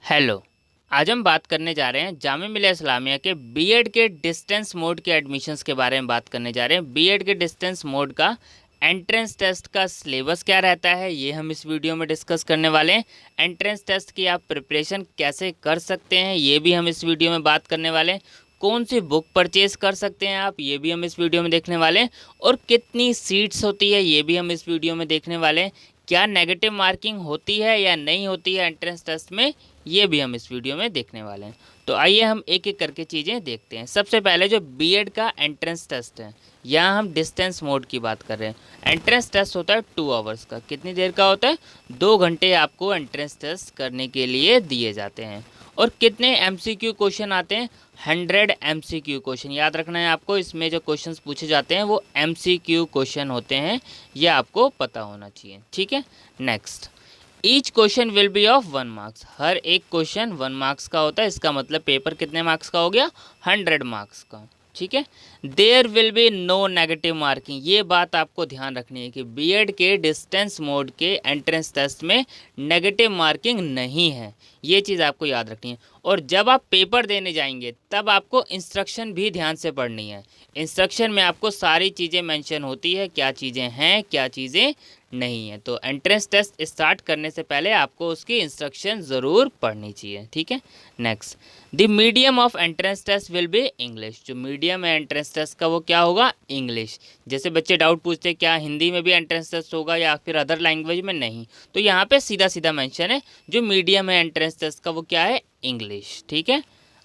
Hello. आज हम बात करने जा रहे हैं जामिया मिलिया इस्लामिया के बीएड के डिस्टेंस मोड के एडमिशन्स के बारे में बात करने जा रहे हैं। बीएड के डिस्टेंस मोड का एंट्रेंस टेस्ट का सिलेबस क्या रहता है ये हम इस वीडियो में डिस्कस करने वाले हैं। एंट्रेंस टेस्ट की आप प्रिपरेशन कैसे कर सकते हैं ये भी हम इस वीडियो में बात करने वाले हैं। कौन सी बुक परचेज़ कर सकते हैं आप ये भी हम इस वीडियो में देखने वाले हैं। और कितनी सीट्स होती है ये भी हम इस वीडियो में देखने वाले हैं। क्या नेगेटिव मार्किंग होती है या नहीं होती है एंट्रेंस टेस्ट में ये भी हम इस वीडियो में देखने वाले हैं। तो आइए हम एक एक करके चीज़ें देखते हैं। सबसे पहले जो बीएड का एंट्रेंस टेस्ट है, यहाँ हम डिस्टेंस मोड की बात कर रहे हैं। एंट्रेंस टेस्ट होता है 2 आवर्स का। कितनी देर का होता है? 2 घंटे आपको एंट्रेंस टेस्ट करने के लिए दिए जाते हैं। और कितने एमसीक्यू क्वेश्चन आते हैं? 100 एमसीक्यू क्वेश्चन। याद रखना है आपको, इसमें जो क्वेश्चंस पूछे जाते हैं वो एमसीक्यू क्वेश्चन होते हैं, ये आपको पता होना चाहिए। ठीक है, next. Each question will be of 1 marks. हर एक क्वेश्चन 1 मार्क्स का होता है। इसका मतलब पेपर कितने मार्क्स का हो गया? 100 मार्क्स का। ठीक है, there will be no negative marking. ये बात आपको ध्यान रखनी है कि बीएड के डिस्टेंस मोड के एंट्रेंस टेस्ट में नेगेटिव मार्किंग नहीं है, ये चीज़ आपको याद रखनी है। और जब आप पेपर देने जाएंगे तब आपको इंस्ट्रक्शन भी ध्यान से पढ़नी है। इंस्ट्रक्शन में आपको सारी चीज़ें मेंशन होती है, क्या चीज़ें हैं क्या चीज़ें नहीं है। तो एंट्रेंस टेस्ट स्टार्ट करने से पहले आपको उसकी इंस्ट्रक्शन ज़रूर पढ़नी चाहिए। ठीक है, next. The medium of entrance test will be English. जो मीडियम है एंट्रेंस टेस्ट का वो क्या होगा? इंग्लिश। जैसे बच्चे डाउट पूछते हैं क्या हिंदी में भी एंट्रेंस टेस्ट होगा या फिर अदर लैंग्वेज में? नहीं। तो यहाँ पे सीधा सीधा मेंशन है जो मीडियम है एंट्रेंस टेस्ट का वो क्या है? इंग्लिश। ठीक है,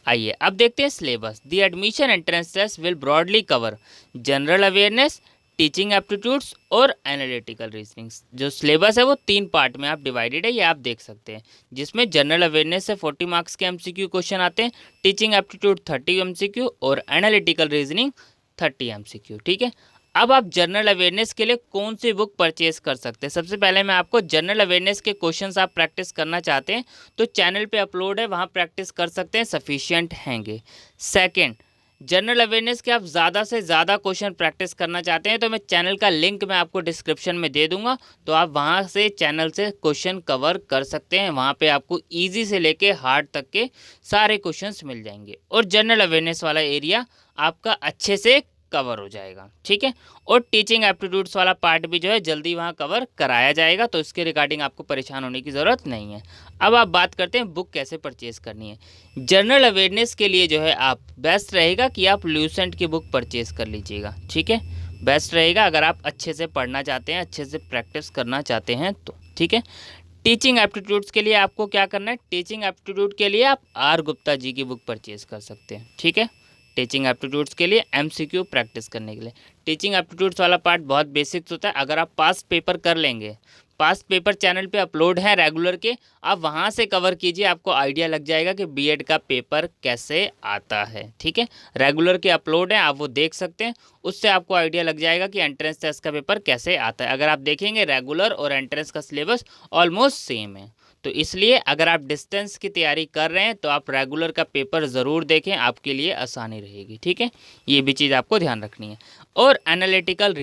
आइए अब देखते हैं syllabus. The admission entrance test will broadly cover general awareness, teaching aptitudes और एनालिटिकल रीजनिंग्स। जो सिलेबस है वो 3 पार्ट में आप डिवाइडेड है, ये आप देख सकते हैं। जिसमें जनरल अवेयरनेस से 40 मार्क्स के एमसीक्यू क्वेश्चन आते हैं, टीचिंग एप्टीट्यूड 30 एमसीक्यू और एनालिटिकल रीजनिंग 30 एमसीक्यू। ठीक है, अब आप जनरल अवेयरनेस के लिए कौन सी बुक परचेज कर सकते हैं? सबसे पहले मैं आपको जनरल अवेयरनेस के क्वेश्चंस आप प्रैक्टिस करना चाहते हैं तो चैनल पे अपलोड है, वहाँ प्रैक्टिस कर सकते हैं, सफिशिएंट हैंगे। सेकंड, जनरल अवेयरनेस के आप ज़्यादा से ज़्यादा क्वेश्चन प्रैक्टिस करना चाहते हैं तो मैं चैनल का लिंक मैं आपको डिस्क्रिप्शन में दे दूंगा, तो आप वहां से चैनल से क्वेश्चन कवर कर सकते हैं। वहां पे आपको इजी से लेके हार्ड तक के सारे क्वेश्चंस मिल जाएंगे और जनरल अवेयरनेस वाला एरिया आपका अच्छे से कवर हो जाएगा। ठीक है, और टीचिंग एप्टीट्यूड्स वाला पार्ट भी जो है जल्दी वहाँ कवर कराया जाएगा, तो इसके रिगार्डिंग आपको परेशान होने की ज़रूरत नहीं है। अब आप बात करते हैं बुक कैसे परचेज़ करनी है। जनरल अवेयरनेस के लिए जो है आप बेस्ट रहेगा कि आप ल्यूसेंट की बुक परचेज़ कर लीजिएगा। ठीक है, बेस्ट रहेगा अगर आप अच्छे से पढ़ना चाहते हैं, अच्छे से प्रैक्टिस करना चाहते हैं तो। ठीक है, टीचिंग एप्टीट्यूड्स के लिए आपको क्या करना है? टीचिंग एप्टीट्यूड के लिए आप आर गुप्ता जी की बुक परचेज़ कर सकते हैं। ठीक है, टीचिंग एप्टीट्यूड्स के लिए एमसीक्यू प्रैक्टिस करने के लिए। टीचिंग एप्टीट्यूड्स वाला पार्ट बहुत बेसिक्स होता है। अगर आप पास्ट पेपर कर लेंगे, पास्ट पेपर चैनल पे अपलोड है रेगुलर के, आप वहाँ से कवर कीजिए, आपको आइडिया लग जाएगा कि बीएड का पेपर कैसे आता है। ठीक है, रेगुलर के अपलोड है, आप वो देख सकते हैं, उससे आपको आइडिया लग जाएगा कि एंट्रेंस टेस्ट का पेपर कैसे आता है। अगर आप देखेंगे रेगुलर और एंट्रेंस का सिलेबस ऑलमोस्ट सेम है, तो इसलिए अगर आप डिस्टेंस की तैयारी कर रहे हैं तो आप रेगुलर का पेपर ज़रूर देखें, आपके लिए आसानी रहेगी। ठीक है, ये भी चीज़ आपको ध्यान रखनी है। और एनालिटिकल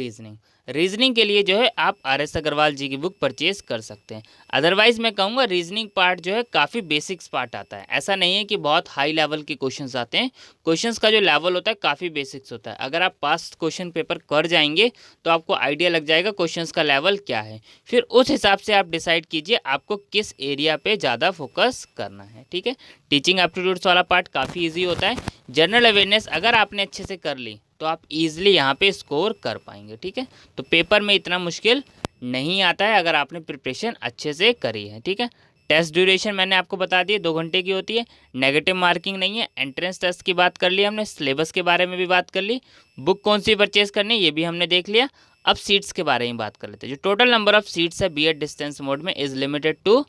रीजनिंग के लिए जो है आप आर.एस. अग्रवाल जी की बुक परचेज कर सकते हैं। अदरवाइज़ मैं कहूँगा रीजनिंग पार्ट जो है काफ़ी बेसिक्स पार्ट आता है। ऐसा नहीं है कि बहुत हाई लेवल के क्वेश्चंस आते हैं, क्वेश्चंस का जो लेवल होता है काफ़ी बेसिक्स होता है। अगर आप पास्ट क्वेश्चन पेपर कर जाएंगे तो आपको आइडिया लग जाएगा क्वेश्चंस का लेवल क्या है, फिर उस हिसाब से आप डिसाइड कीजिए आपको किस एरिया पे ज़्यादा फोकस करना है। ठीक है, टीचिंग एप्टीट्यूड्स वाला पार्ट काफ़ी ईजी होता है। जनरल अवेयरनेस अगर आपने अच्छे से कर ली तो आप इजीली यहाँ पे स्कोर कर पाएंगे। ठीक है, तो पेपर में इतना मुश्किल नहीं आता है अगर आपने प्रिपरेशन अच्छे से करी है। ठीक है, टेस्ट ड्यूरेशन मैंने आपको बता दी 2 घंटे की होती है, नेगेटिव मार्किंग नहीं है। एंट्रेंस टेस्ट की बात कर ली हमने, सिलेबस के बारे में भी बात कर ली, बुक कौन सी परचेज करनी है ये भी हमने देख लिया। अब सीट्स के बारे में बात कर लेते हैं। जो टोटल नंबर ऑफ सीट्स है बीएड डिस्टेंस मोड में इज़ लिमिटेड टू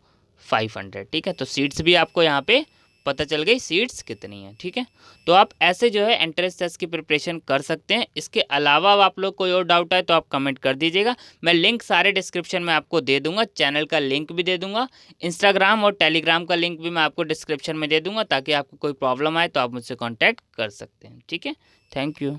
500। ठीक है, तो सीट्स भी आपको यहाँ पे पता चल गई सीट्स कितनी हैं। ठीक है, तो आप ऐसे जो है एंट्रेंस टेस्ट की प्रिपरेशन कर सकते हैं। इसके अलावा अब आप लोग कोई और डाउट है तो आप कमेंट कर दीजिएगा, मैं लिंक सारे डिस्क्रिप्शन में आपको दे दूंगा, चैनल का लिंक भी दे दूंगा, इंस्टाग्राम और टेलीग्राम का लिंक भी मैं आपको डिस्क्रिप्शन में दे दूंगा, ताकि आपको कोई प्रॉब्लम आए तो आप मुझसे कॉन्टैक्ट कर सकते हैं। ठीक है, थैंक यू।